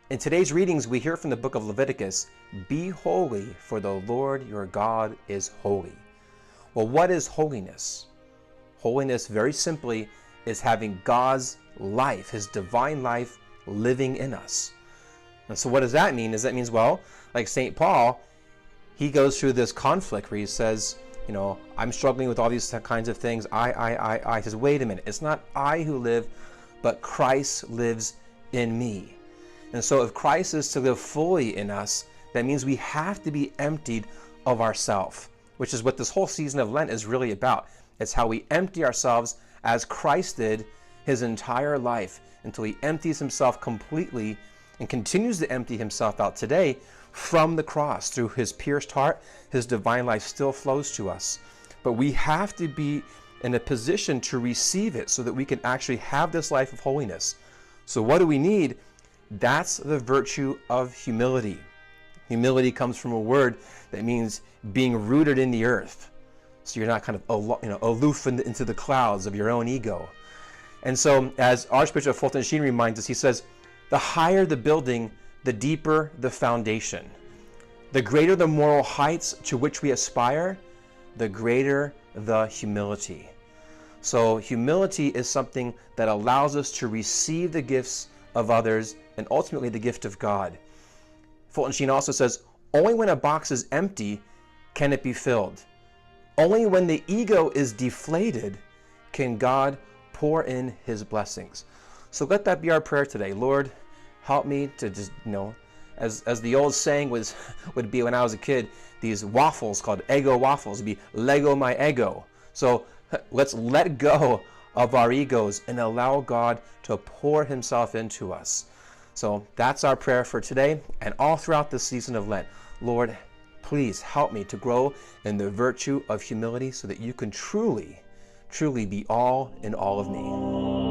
In today's readings, we hear from the book of Leviticus, "Be holy, for the Lord your God is holy." Well, what is holiness? Holiness, very simply, is having God's life, his divine life, living in us. And so what does that mean? That means, well, like St. Paul, he goes through this conflict where he says, I'm struggling with all these kinds of things. I. He says, wait a minute. It's not I who live, but Christ lives in me. And so if Christ is to live fully in us, that means we have to be emptied of ourselves, which is what this whole season of Lent is really about. It's how we empty ourselves as Christ did his entire life until he empties himself completely and continues to empty himself out today from the cross. Through his pierced heart, his divine life still flows to us. But we have to be in a position to receive it so that we can actually have this life of holiness. So what do we need? That's the virtue of humility. Humility comes from a word that means being rooted in the earth. So you're not kind of aloof into the clouds of your own ego. And so as Archbishop Fulton Sheen reminds us, he says, the higher the building, the deeper the foundation. The greater the moral heights to which we aspire, the greater the humility. So humility is something that allows us to receive the gifts of others and ultimately the gift of God. Fulton Sheen also says, only when a box is empty can it be filled. Only when the ego is deflated can God pour in his blessings. So let that be our prayer today. Lord, help me to just, as the old saying would be when I was a kid, these waffles called Eggo waffles would be Lego my ego. So let's let go of our egos and allow God to pour himself into us. So that's our prayer for today and all throughout this season of Lent. Lord, please help me to grow in the virtue of humility so that you can truly, truly be all in all of me.